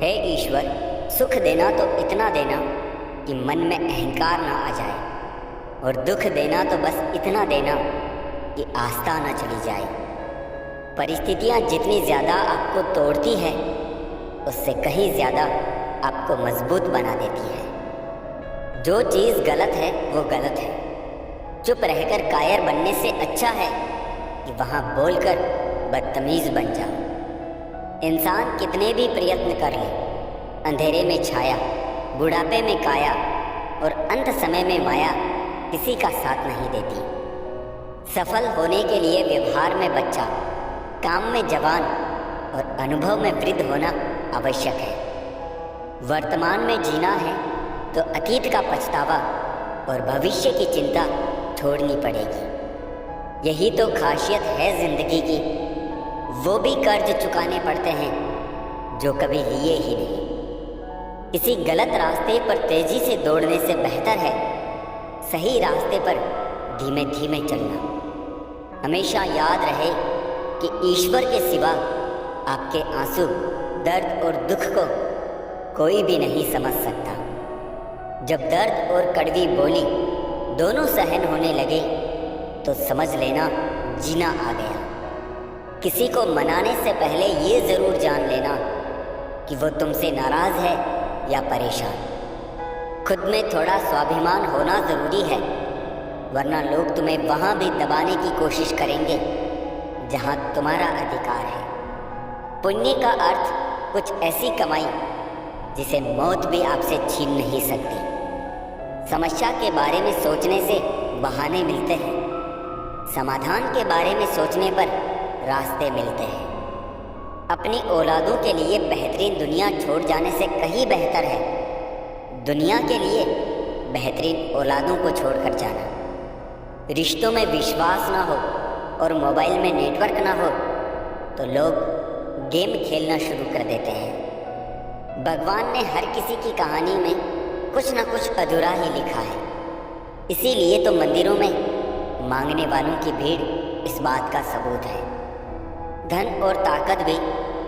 हे ईश्वर, सुख देना तो इतना देना कि मन में अहंकार ना आ जाए, और दुख देना तो बस इतना देना कि आस्था ना चली जाए। परिस्थितियाँ जितनी ज़्यादा आपको तोड़ती है, उससे कहीं ज़्यादा आपको मजबूत बना देती है। जो चीज़ गलत है वो गलत है। चुप रहकर कायर बनने से अच्छा है कि वहाँ बोलकर बदतमीज़ बन जाओ। इंसान कितने भी प्रयत्न कर ले, अंधेरे में छाया, बुढ़ापे में काया और अंत समय में माया किसी का साथ नहीं देती। सफल होने के लिए व्यवहार में बच्चा, काम में जवान और अनुभव में वृद्ध होना आवश्यक है। वर्तमान में जीना है तो अतीत का पछतावा और भविष्य की चिंता छोड़नी पड़ेगी। यही तो खासियत है जिंदगी की। वो भी कर्ज चुकाने पड़ते हैं जो कभी लिए ही नहीं। किसी गलत रास्ते पर तेजी से दौड़ने से बेहतर है सही रास्ते पर धीमे धीमे चलना। हमेशा याद रहे कि ईश्वर के सिवा आपके आंसू, दर्द और दुख को कोई भी नहीं समझ सकता। जब दर्द और कड़वी बोली दोनों सहन होने लगे तो समझ लेना जीना आ गया। किसी को मनाने से पहले ये ज़रूर जान लेना कि वो तुमसे नाराज़ है या परेशान। खुद में थोड़ा स्वाभिमान होना ज़रूरी है, वरना लोग तुम्हें वहाँ भी दबाने की कोशिश करेंगे जहाँ तुम्हारा अधिकार है। पुण्य का अर्थ कुछ ऐसी कमाई जिसे मौत भी आपसे छीन नहीं सकती। समस्या के बारे में सोचने से बहाने मिलते हैं, समाधान के बारे में सोचने पर रास्ते मिलते हैं। अपनी औलादों के लिए बेहतरीन दुनिया छोड़ जाने से कहीं बेहतर है दुनिया के लिए बेहतरीन औलादों को छोड़कर जाना। रिश्तों में विश्वास ना हो और मोबाइल में नेटवर्क ना हो तो लोग गेम खेलना शुरू कर देते हैं। भगवान ने हर किसी की कहानी में कुछ ना कुछ अधूरा ही लिखा है। इसीलिए तो मंदिरों में मांगने वालों की भीड़ इस बात का सबूत है। धन और ताकत भी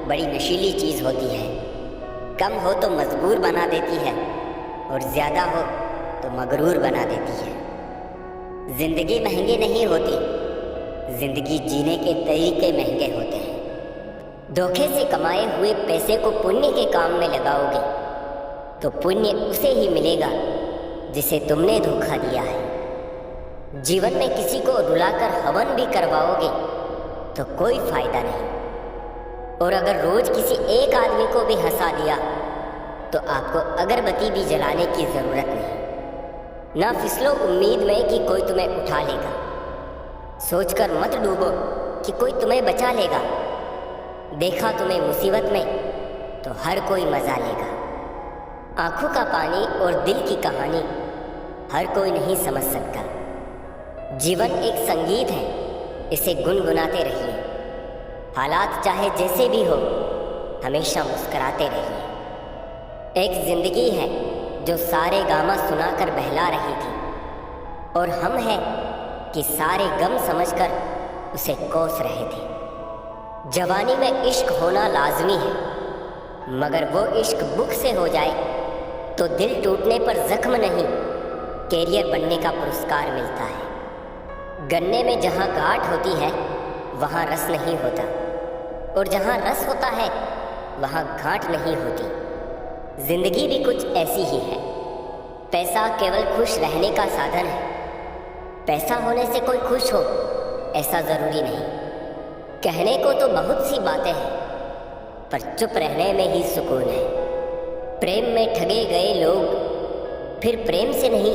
बड़ी नशीली चीज़ होती है। कम हो तो मजबूर बना देती है और ज़्यादा हो तो मगरूर बना देती है। जिंदगी महंगी नहीं होती, जिंदगी जीने के तरीके महंगे होते हैं। धोखे से कमाए हुए पैसे को पुण्य के काम में लगाओगे तो पुण्य उसे ही मिलेगा जिसे तुमने धोखा दिया है। जीवन में किसी को रुलाकर हवन भी करवाओगे तो कोई फायदा नहीं, और अगर रोज किसी एक आदमी को भी हंसा दिया तो आपको अगरबत्ती भी जलाने की जरूरत नहीं। ना फिसलो उम्मीद में कि कोई तुम्हें उठा लेगा। सोचकर मत डूबो कि कोई तुम्हें बचा लेगा। देखा तुम्हें मुसीबत में तो हर कोई मजा लेगा। आंखों का पानी और दिल की कहानी हर कोई नहीं समझ सकता। जीवन एक संगीत है, इसे गुनगुनाते रहिए। हालात चाहे जैसे भी हो, हमेशा मुस्कुराते रहिए। एक जिंदगी है जो सारे गामा सुनाकर बहला रही थी, और हम हैं कि सारे गम समझकर उसे कोस रहे थे। जवानी में इश्क होना लाजमी है, मगर वो इश्क बुक से हो जाए तो दिल टूटने पर जख्म नहीं, कैरियर बनने का पुरस्कार मिलता है। गन्ने में जहाँ गांठ होती है वहाँ रस नहीं होता, और जहाँ रस होता है वहाँ गांठ नहीं होती। जिंदगी भी कुछ ऐसी ही है। पैसा केवल खुश रहने का साधन है। पैसा होने से कोई खुश हो ऐसा ज़रूरी नहीं। कहने को तो बहुत सी बातें हैं, पर चुप रहने में ही सुकून है। प्रेम में ठगे गए लोग फिर प्रेम से नहीं,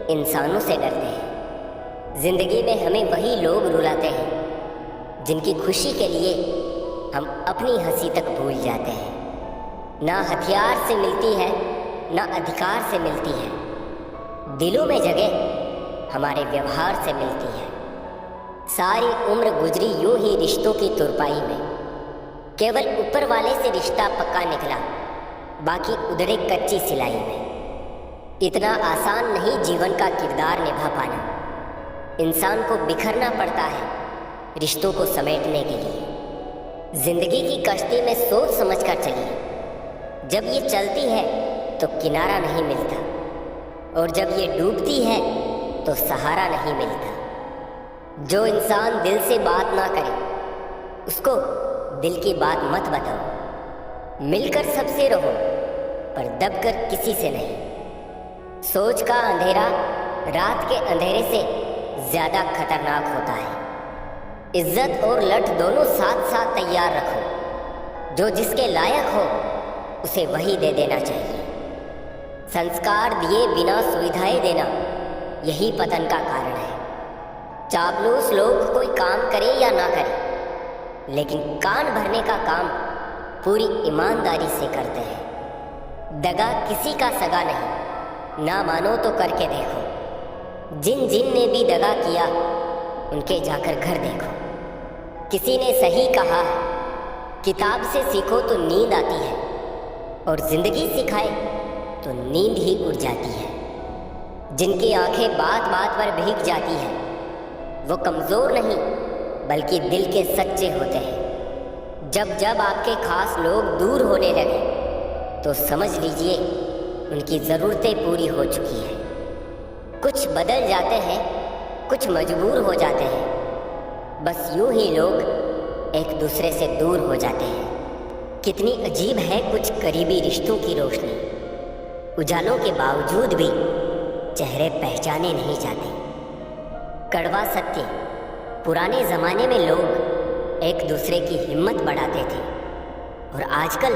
इंसानों से डरते हैं। जिंदगी में हमें वही लोग रुलाते हैं जिनकी खुशी के लिए हम अपनी हंसी तक भूल जाते हैं। ना हथियार से मिलती है, ना अधिकार से मिलती है। दिलों में जगह हमारे व्यवहार से मिलती है। सारी उम्र गुजरी यूं ही रिश्तों की तुरपाई में। केवल ऊपर वाले से रिश्ता पक्का निकला, बाकी उधड़े कच्ची सिलाई में। इतना आसान नहीं जीवन का किरदार निभा पाना। इंसान को बिखरना पड़ता है रिश्तों को समेटने के लिए। जिंदगी की कश्ती में सोच समझकर चलिए। जब ये चलती है तो किनारा नहीं मिलता, और जब ये डूबती है तो सहारा नहीं मिलता। जो इंसान दिल से बात ना करे उसको दिल की बात मत बताओ। मिलकर सबसे रहो पर दबकर किसी से नहीं। सोच का अंधेरा रात के अंधेरे से ज्यादा खतरनाक होता है। इज्जत और लठ दोनों साथ साथ तैयार रखो। जो जिसके लायक हो उसे वही दे देना चाहिए। संस्कार दिए बिना सुविधाएं देना यही पतन का कारण है। चापलूस लोग कोई काम करे या ना करे, लेकिन कान भरने का काम पूरी ईमानदारी से करते हैं। दगा किसी का सगा नहीं, ना मानो तो करके देखो। जिन जिन ने भी दगा किया उनके जाकर घर देखो। किसी ने सही कहा है, किताब से सीखो तो नींद आती है, और जिंदगी सिखाए तो नींद ही उड़ जाती है। जिनकी आंखें बात बात पर भीग जाती है वो कमज़ोर नहीं बल्कि दिल के सच्चे होते हैं। जब जब आपके खास लोग दूर होने लगे तो समझ लीजिए उनकी ज़रूरतें पूरी हो चुकी हैं। कुछ बदल जाते हैं, कुछ मजबूर हो जाते हैं। बस यूं ही लोग एक दूसरे से दूर हो जाते हैं। कितनी अजीब है कुछ करीबी रिश्तों की रोशनी। उजालों के बावजूद भी चेहरे पहचाने नहीं जाते। कड़वा सत्य, पुराने ज़माने में लोग एक दूसरे की हिम्मत बढ़ाते थे, और आजकल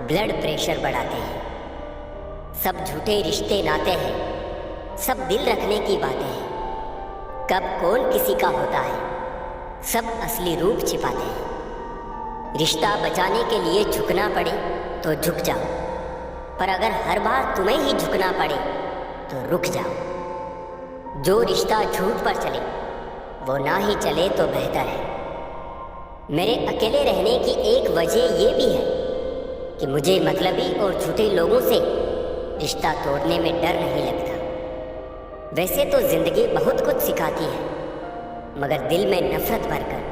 ब्लड प्रेशर बढ़ाते हैं। सब झूठे रिश्ते नाते हैं, सब दिल रखने की बातें हैं। कब कौन किसी का होता है, सब असली रूप छिपाते हैं। रिश्ता बचाने के लिए झुकना पड़े तो झुक जाओ, पर अगर हर बार तुम्हें ही झुकना पड़े तो रुक जाओ। जो रिश्ता झूठ पर चले वो ना ही चले तो बेहतर है। मेरे अकेले रहने की एक वजह ये भी है कि मुझे मतलबी और झूठे लोगों से रिश्ता तोड़ने में डर नहीं लगता। वैसे तो जिंदगी बहुत कुछ सिखाती है, मगर दिल में नफरत भरकर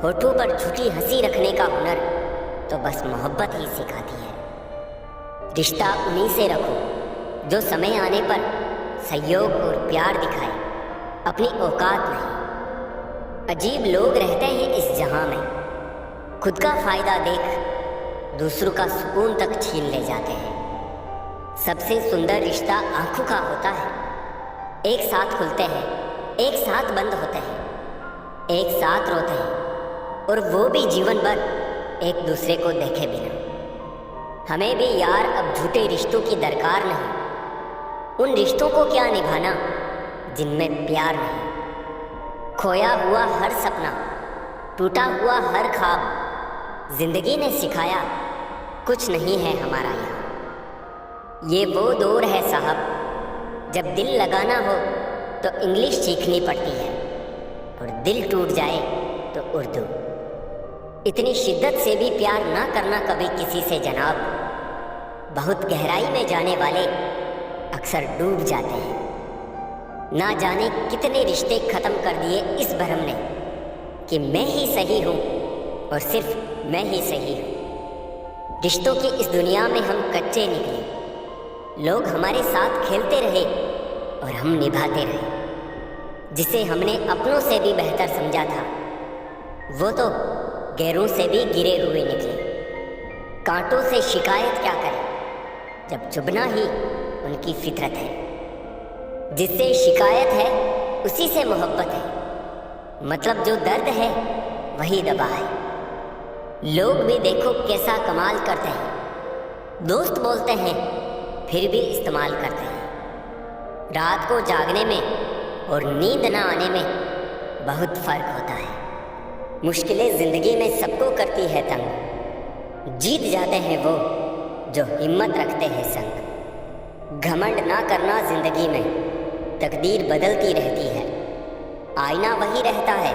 होठों पर झूठी हंसी रखने का हुनर तो बस मोहब्बत ही सिखाती है। रिश्ता उन्हीं से रखो जो समय आने पर सहयोग और प्यार दिखाए, अपनी औकात नहीं। अजीब लोग रहते हैं इस जहां में, खुद का फायदा देख दूसरों का सुकून तक छीन ले जाते हैं। सबसे सुंदर रिश्ता आंखों का होता है। एक साथ खुलते हैं, एक साथ बंद होते हैं, एक साथ रोते हैं, और वो भी जीवन भर एक दूसरे को देखे बिना। हमें भी यार अब झूठे रिश्तों की दरकार नहीं। उन रिश्तों को क्या निभाना जिनमें प्यार नहीं। खोया हुआ हर सपना, टूटा हुआ हर ख्वाब, जिंदगी ने सिखाया कुछ नहीं है हमारा यहाँ। ये वो दौर है साहब जब दिल लगाना हो तो इंग्लिश सीखनी पड़ती है, और दिल टूट जाए तो उर्दू। इतनी शिद्दत से भी प्यार ना करना कभी किसी से जनाब। बहुत गहराई में जाने वाले अक्सर डूब जाते हैं। ना जाने कितने रिश्ते ख़त्म कर दिए इस भ्रम ने कि मैं ही सही हूँ और सिर्फ मैं ही सही हूँ। रिश्तों की इस दुनिया में हम कच्चे निकले। लोग हमारे साथ खेलते रहे और हम निभाते रहे। जिसे हमने अपनों से भी बेहतर समझा था वो तो गैरों से भी गिरे हुए निकले। कांटों से शिकायत क्या करें जब चुभना ही उनकी फितरत है। जिससे शिकायत है उसी से मोहब्बत है। मतलब जो दर्द है वही दवा है। लोग भी देखो कैसा कमाल करते हैं। दोस्त बोलते हैं फिर भी इस्तेमाल करते हैं। रात को जागने में और नींद न आने में बहुत फर्क होता है। मुश्किलें जिंदगी में सबको करती है तंग। जीत जाते हैं वो जो हिम्मत रखते हैं संग। घमंड ना करना जिंदगी में, तकदीर बदलती रहती है। आईना वही रहता है,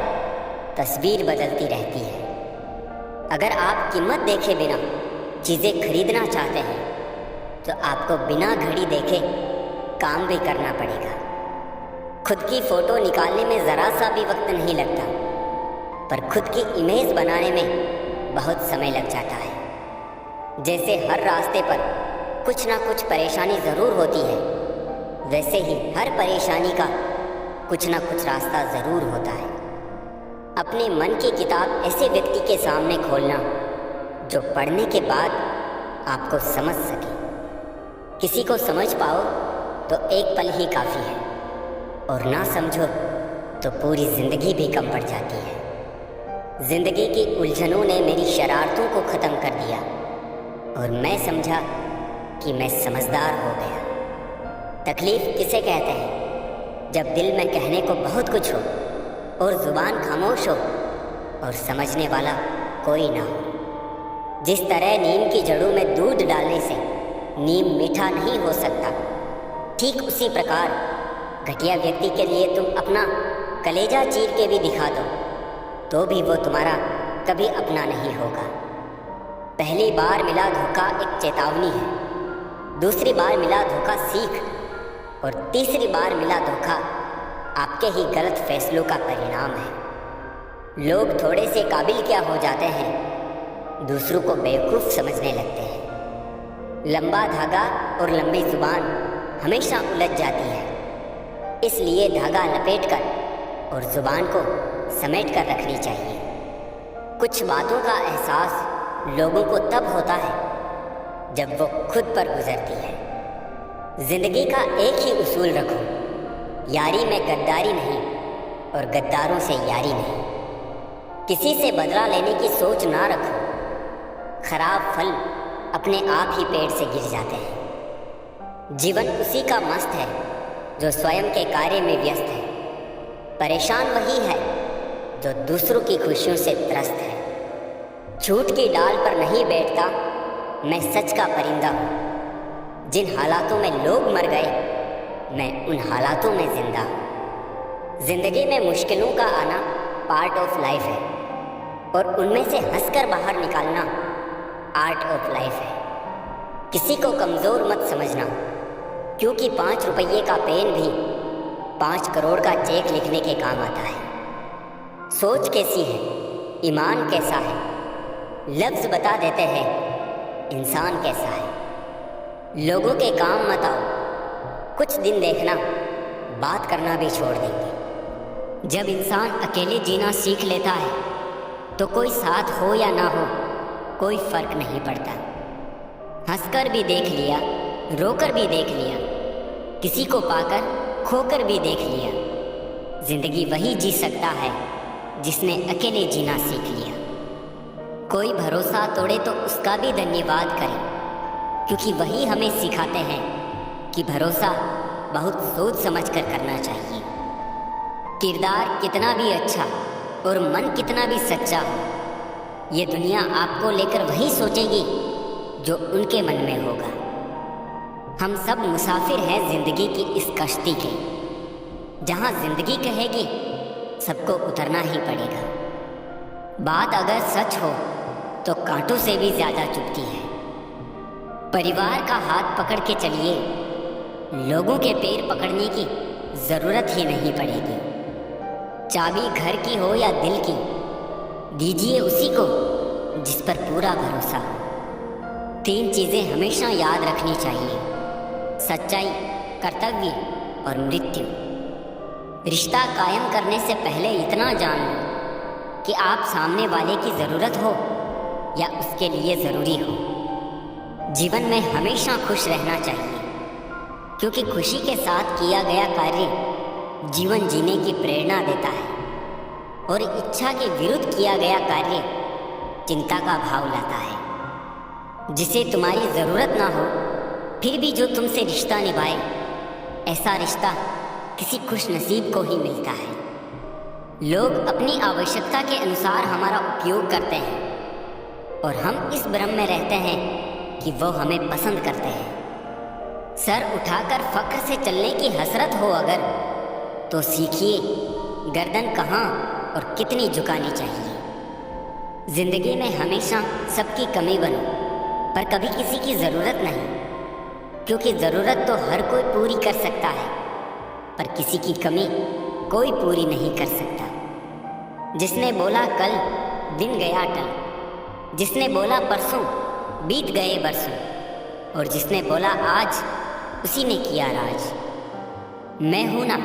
तस्वीर बदलती रहती है। अगर आप कीमत देखे बिना चीज़ें खरीदना चाहते हैं तो आपको बिना घड़ी देखे काम भी करना पड़ेगा। खुद की फ़ोटो निकालने में ज़रा सा भी वक्त नहीं लगता, पर खुद की इमेज बनाने में बहुत समय लग जाता है। जैसे हर रास्ते पर कुछ ना कुछ परेशानी ज़रूर होती है, वैसे ही हर परेशानी का कुछ ना कुछ रास्ता ज़रूर होता है। अपने मन की किताब ऐसे व्यक्ति के सामने खोलना जो पढ़ने के बाद आपको समझ सके। किसी को समझ पाओ तो एक पल ही काफ़ी है, और ना समझो तो पूरी ज़िंदगी भी कम पड़ जाती है। ज़िंदगी की उलझनों ने मेरी शरारतों को ख़त्म कर दिया और मैं समझा कि मैं समझदार हो गया। तकलीफ़ किसे कहते हैं? जब दिल में कहने को बहुत कुछ हो और ज़ुबान खामोश हो और समझने वाला कोई ना हो। जिस तरह नीम की जड़ों में दूध डालने से नीम मीठा नहीं हो सकता, ठीक उसी प्रकार घटिया व्यक्ति के लिए तुम अपना कलेजा चीर के भी दिखा दो तो भी वो तुम्हारा कभी अपना नहीं होगा। पहली बार मिला धोखा एक चेतावनी है, दूसरी बार मिला धोखा सीख, और तीसरी बार मिला धोखा आपके ही गलत फैसलों का परिणाम है। लोग थोड़े से काबिल क्या हो जाते हैं, दूसरों को बेवकूफ़ समझने लगते हैं। लंबा धागा और लंबी जुबान हमेशा उलझ जाती है, इसलिए धागा लपेटकर और जुबान को समेट कर रखनी चाहिए। कुछ बातों का एहसास लोगों को तब होता है जब वो खुद पर गुजरती है। जिंदगी का एक ही उसूल रखो, यारी में गद्दारी नहीं और गद्दारों से यारी नहीं। किसी से बदला लेने की सोच ना रखो, खराब फल अपने आप ही पेड़ से गिर जाते हैं। जीवन उसी का मस्त है जो स्वयं के कार्य में व्यस्त है। परेशान वही है जो दूसरों की खुशियों से त्रस्त है। झूठ की डाल पर नहीं बैठता मैं सच का परिंदा हूँ। जिन हालातों में लोग मर गए मैं उन हालातों में जिंदा हूँ। जिंदगी में मुश्किलों का आना पार्ट ऑफ लाइफ है और उनमें से हंसकर बाहर निकालना आर्ट ऑफ लाइफ है। किसी को कमज़ोर मत समझना, क्योंकि 5 रुपये का पेन भी 5 करोड़ का चेक लिखने के काम आता है। सोच कैसी है, ईमान कैसा है, लफ्ज़ बता देते हैं इंसान कैसा है। लोगों के काम मत आओ, कुछ दिन देखना बात करना भी छोड़ देंगे। जब इंसान अकेले जीना सीख लेता है तो कोई साथ हो या ना हो कोई फर्क नहीं पड़ता। हंसकर भी देख लिया, रोकर भी देख लिया, किसी को पाकर खोकर भी देख लिया। जिंदगी वही जी सकता है जिसने अकेले जीना सीख लिया। कोई भरोसा तोड़े तो उसका भी धन्यवाद करें, क्योंकि वही हमें सिखाते हैं कि भरोसा बहुत सोच समझ कर करना चाहिए। किरदार कितना भी अच्छा और मन कितना भी सच्चा हो, ये दुनिया आपको लेकर वही सोचेगी जो उनके मन में होगा। हम सब मुसाफिर हैं जिंदगी की इस कश्ती के, जहाँ जिंदगी कहेगी सबको उतरना ही पड़ेगा। बात अगर सच हो तो कांटों से भी ज़्यादा चुभती है। परिवार का हाथ पकड़ के चलिए, लोगों के पैर पकड़ने की ज़रूरत ही नहीं पड़ेगी। चाबी घर की हो या दिल की, दीजिए उसी को जिस पर पूरा भरोसा हो। 3 चीज़ें हमेशा याद रखनी चाहिए: सच्चाई, कर्तव्य और मृत्यु। रिश्ता कायम करने से पहले इतना जान लो कि आप सामने वाले की ज़रूरत हो या उसके लिए ज़रूरी हो। जीवन में हमेशा खुश रहना चाहिए, क्योंकि खुशी के साथ किया गया कार्य जीवन जीने की प्रेरणा देता है, और इच्छा के विरुद्ध किया गया कार्य चिंता का भाव लाता है। जिसे तुम्हारी ज़रूरत ना हो फिर भी जो तुमसे रिश्ता निभाए, ऐसा रिश्ता किसी खुश नसीब को ही मिलता है। लोग अपनी आवश्यकता के अनुसार हमारा उपयोग करते हैं और हम इस भ्रम में रहते हैं कि वो हमें पसंद करते हैं। सर उठाकर फख्र से चलने की हसरत हो अगर, तो सीखिए गर्दन कहाँ और कितनी झुकानी चाहिए। जिंदगी में हमेशा सबकी कमी बनो, पर कभी किसी की ज़रूरत नहीं, क्योंकि ज़रूरत तो हर कोई पूरी कर सकता है, पर किसी की कमी कोई पूरी नहीं कर सकता। जिसने बोला कल दिन गया टल, जिसने बोला परसों बीत गए बरसों, और जिसने बोला आज उसी ने किया राज। मैं हूं ना,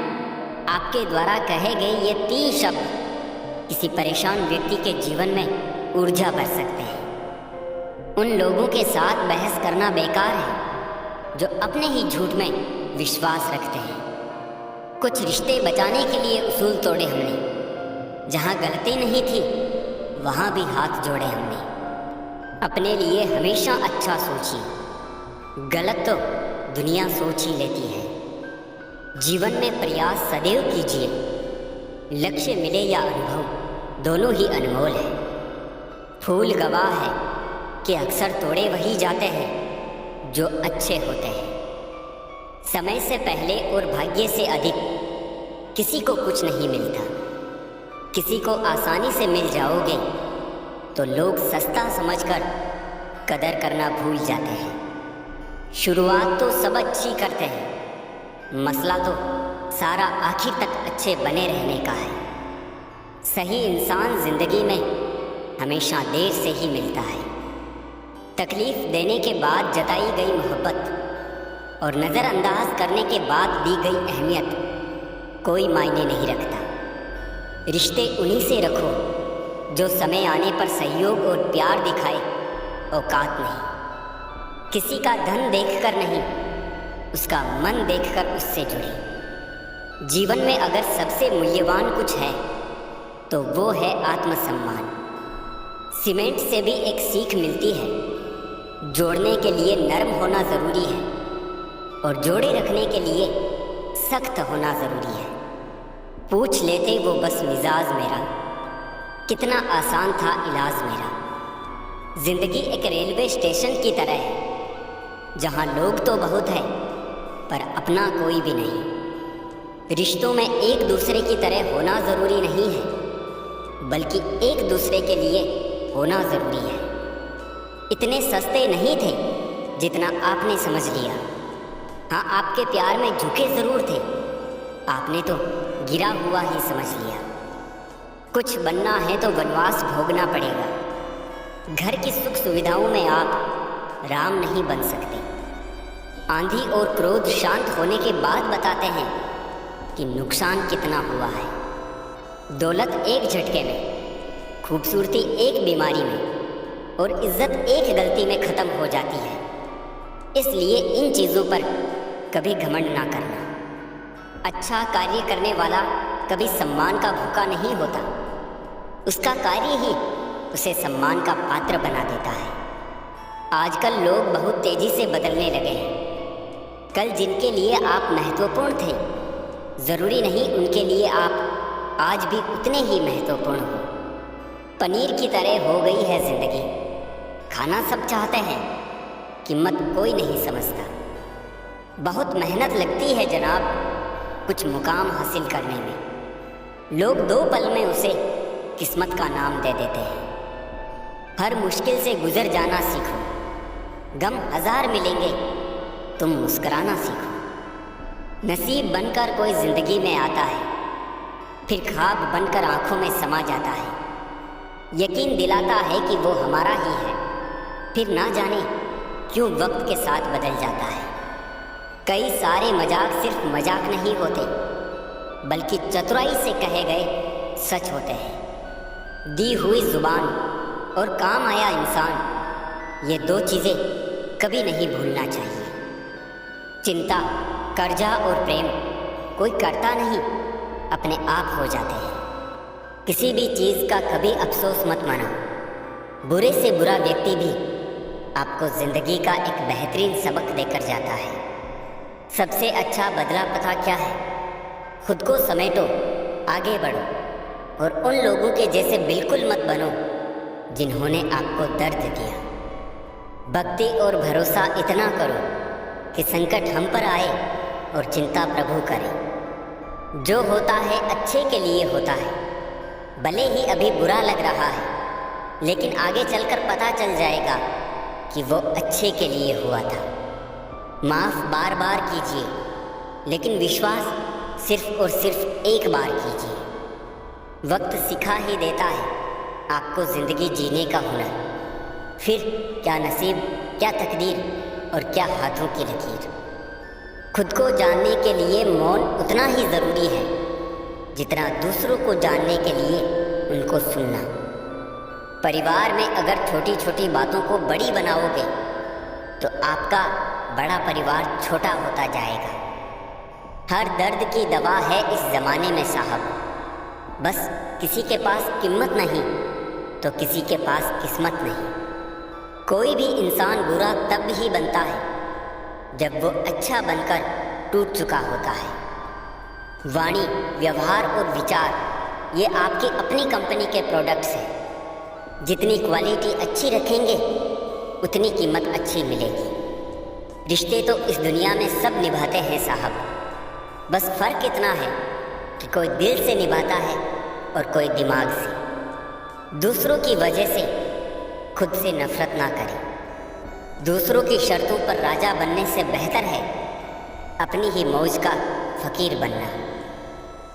आपके द्वारा कहे गए ये 3 शब्द किसी परेशान व्यक्ति के जीवन में ऊर्जा भर सकते हैं। उन लोगों के साथ बहस करना बेकार है जो अपने ही झूठ में विश्वास रखते हैं। कुछ रिश्ते बचाने के लिए उसूल तोड़े हमने, जहां गलती नहीं थी वहां भी हाथ जोड़े हमने। अपने लिए हमेशा अच्छा सोचिए, गलत तो दुनिया सोच ही लेती है। जीवन में प्रयास सदैव कीजिए, लक्ष्य मिले या अनुभव दोनों ही अनमोल है। फूल गवाह है कि अक्सर तोड़े वही जाते हैं जो अच्छे होते हैं। समय से पहले और भाग्य से अधिक किसी को कुछ नहीं मिलता। किसी को आसानी से मिल जाओगे तो लोग सस्ता समझकर कदर करना भूल जाते हैं। शुरुआत तो सब अच्छी करते हैं, मसला तो सारा आखिर तक अच्छे बने रहने का है। सही इंसान जिंदगी में हमेशा देर से ही मिलता है। तकलीफ देने के बाद जताई गई मोहब्बत और नज़रअंदाज करने के बाद दी गई अहमियत कोई मायने नहीं रखता। रिश्ते उन्हीं से रखो जो समय आने पर सहयोग और प्यार दिखाए, औकात नहीं। किसी का धन देखकर नहीं, उसका मन देखकर उससे जुड़े। जीवन में अगर सबसे मूल्यवान कुछ है तो वो है आत्मसम्मान। सीमेंट से भी एक सीख मिलती है, जोड़ने के लिए नरम होना ज़रूरी है और जोड़े रखने के लिए सख्त होना ज़रूरी है। पूछ लेते वो बस मिजाज मेरा, कितना आसान था इलाज मेरा। जिंदगी एक रेलवे स्टेशन की तरह है, जहाँ लोग तो बहुत है पर अपना कोई भी नहीं। रिश्तों में एक दूसरे की तरह होना ज़रूरी नहीं है, बल्कि एक दूसरे के लिए होना ज़रूरी है। इतने सस्ते नहीं थे जितना आपने समझ लिया। हाँ, आपके प्यार में झुके ज़रूर थे, आपने तो गिरा हुआ ही समझ लिया। कुछ बनना है तो वनवास भोगना पड़ेगा। घर की सुख सुविधाओं में आप राम नहीं बन सकते। आंधी और क्रोध शांत होने के बाद बताते हैं कि नुकसान कितना हुआ है। दौलत एक झटके में, खूबसूरती एक बीमारी में और इज्जत एक गलती में ख़त्म हो जाती है। इसलिए इन चीज़ों पर कभी घमंड ना करना। अच्छा कार्य करने वाला कभी सम्मान का भूखा नहीं होता, उसका कार्य ही उसे सम्मान का पात्र बना देता है। आजकल लोग बहुत तेज़ी से बदलने लगे हैं। कल जिनके लिए आप महत्वपूर्ण थे, ज़रूरी नहीं उनके लिए आप आज भी उतने ही महत्वपूर्ण हो। पनीर की तरह हो गई है ज़िंदगी, खाना सब चाहते हैं, कीमत कोई नहीं समझता। बहुत मेहनत लगती है जनाब कुछ मुकाम हासिल करने में। लोग 2 पल में उसे किस्मत का नाम दे देते हैं। हर मुश्किल से गुजर जाना सीखो, गम 1000 मिलेंगे, तुम मुस्कुराना सीखो। नसीब बनकर कोई जिंदगी में आता है, फिर ख्वाब बनकर आंखों में समा जाता है। यकीन दिलाता है कि वो हमारा ही है, फिर ना जाने क्यों वक्त के साथ बदल जाता है। कई सारे मजाक सिर्फ मजाक नहीं होते, बल्कि चतुराई से कहे गए सच होते हैं। दी हुई जुबान और काम आया इंसान, ये 2 चीज़ें कभी नहीं भूलना चाहिए। चिंता, कर्जा और प्रेम कोई करता नहीं, अपने आप हो जाते हैं। किसी भी चीज़ का कभी अफसोस मत मानो। बुरे से बुरा व्यक्ति भी आपको ज़िंदगी का एक बेहतरीन सबक देकर जाता है। सबसे अच्छा बदला पता क्या है? खुद को समेटो, आगे बढ़ो और उन लोगों के जैसे बिल्कुल मत बनो जिन्होंने आपको दर्द दिया। भक्ति और भरोसा इतना करो कि संकट हम पर आए और चिंता प्रभु करे। जो होता है अच्छे के लिए होता है, भले ही अभी बुरा लग रहा है, लेकिन आगे चलकर पता चल जाएगा कि वो अच्छे के लिए हुआ था। माफ़ बार बार कीजिए, लेकिन विश्वास सिर्फ और सिर्फ एक बार कीजिए। वक्त सिखा ही देता है आपको ज़िंदगी जीने का हुनर। फिर क्या नसीब क्या तकदीर और क्या हाथों की लकीर। खुद को जानने के लिए मौन उतना ही ज़रूरी है जितना दूसरों को जानने के लिए उनको सुनना। परिवार में अगर छोटी छोटी बातों को बड़ी बनाओगे तो आपका बड़ा परिवार छोटा होता जाएगा। हर दर्द की दवा है इस ज़माने में साहब, बस किसी के पास कीमत नहीं तो किसी के पास किस्मत नहीं। कोई भी इंसान बुरा तब ही बनता है जब वो अच्छा बनकर टूट चुका होता है। वाणी, व्यवहार और विचार ये आपकी अपनी कंपनी के प्रोडक्ट्स हैं। जितनी क्वालिटी अच्छी रखेंगे उतनी कीमत अच्छी मिलेगी। रिश्ते तो इस दुनिया में सब निभाते हैं साहब, बस फ़र्क इतना है कि कोई दिल से निभाता है और कोई दिमाग से। दूसरों की वजह से खुद से नफरत ना करें। दूसरों की शर्तों पर राजा बनने से बेहतर है अपनी ही मौज का फ़कीर बनना।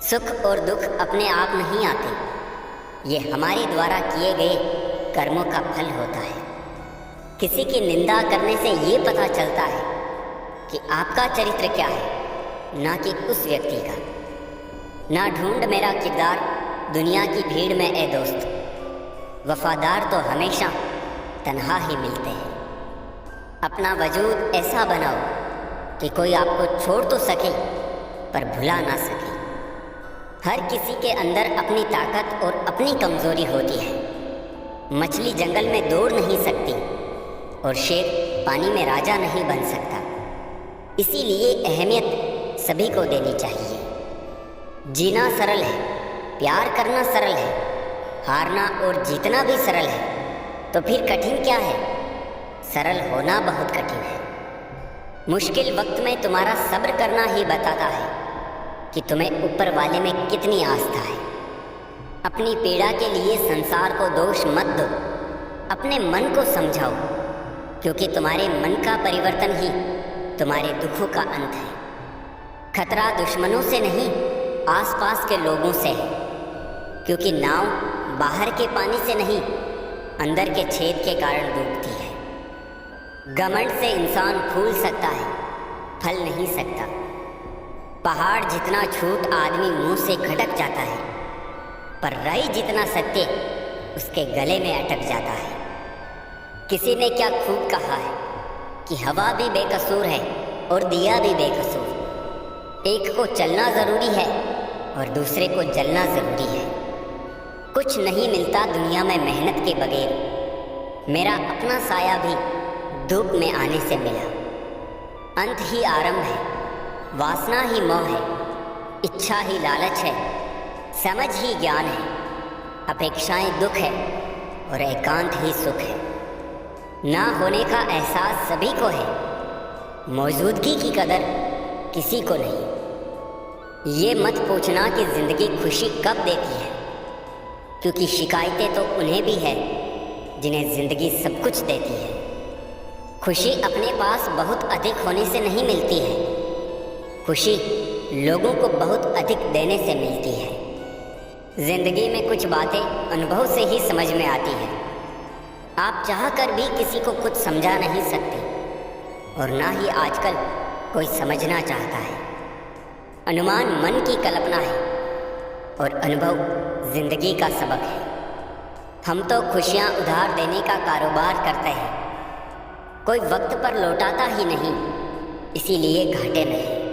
सुख और दुख अपने आप नहीं आते, ये हमारे द्वारा किए गए कर्मों का फल होता है। किसी की निंदा करने से ये पता चलता है कि आपका चरित्र क्या है, ना कि उस व्यक्ति का। ना ढूंढ मेरा किरदार दुनिया की भीड़ में ए दोस्त, वफादार तो हमेशा तन्हा ही मिलते हैं। अपना वजूद ऐसा बनाओ कि कोई आपको छोड़ तो सके पर भुला ना सके। हर किसी के अंदर अपनी ताकत और अपनी कमज़ोरी होती है। मछली जंगल में दौड़ नहीं सकती और शेर पानी में राजा नहीं बन सकता। इसीलिए अहमियत सभी को देनी चाहिए। जीना सरल है, प्यार करना सरल है, हारना और जीतना भी सरल है, तो फिर कठिन क्या है? सरल होना बहुत कठिन है। मुश्किल वक्त में तुम्हारा सब्र करना ही बताता है कि तुम्हें ऊपर वाले में कितनी आस्था है। अपनी पीड़ा के लिए संसार को दोष मत दो, अपने मन को समझाओ, क्योंकि तुम्हारे मन का परिवर्तन ही तुम्हारे दुखों का अंत है। खतरा दुश्मनों से नहीं, आसपास के लोगों से है, क्योंकि नाव बाहर के पानी से नहीं, अंदर के छेद के कारण डूबती है। घमंड से इंसान फूल सकता है, फल नहीं सकता। पहाड़ जितना झूठ आदमी मुंह से खटक जाता है, पर राई जितना सत्य उसके गले में अटक जाता है। किसी ने क्या खूब कहा है कि हवा भी बेकसूर है और दिया भी बेकसूर। एक को चलना ज़रूरी है और दूसरे को जलना ज़रूरी है। कुछ नहीं मिलता दुनिया में मेहनत के बगैर। मेरा अपना साया भी धूप में आने से मिला। अंत ही आरंभ है, वासना ही मोह है, इच्छा ही लालच है, समझ ही ज्ञान है, अपेक्षाएं दुख है और एकांत ही सुख है। ना होने का एहसास सभी को है, मौजूदगी की कदर किसी को नहीं। ये मत पूछना कि ज़िंदगी खुशी कब देती है, क्योंकि शिकायतें तो उन्हें भी है जिन्हें ज़िंदगी सब कुछ देती है। खुशी अपने पास बहुत अधिक होने से नहीं मिलती है, खुशी लोगों को बहुत अधिक देने से मिलती है। जिंदगी में कुछ बातें अनुभव से ही समझ में आती है। आप चाह कर भी किसी को कुछ समझा नहीं सकते और ना ही आजकल कोई समझना चाहता है। अनुमान मन की कल्पना है और अनुभव जिंदगी का सबक है। हम तो खुशियाँ उधार देने का कारोबार करते हैं, कोई वक्त पर लौटाता ही नहीं, इसीलिए घाटे में है।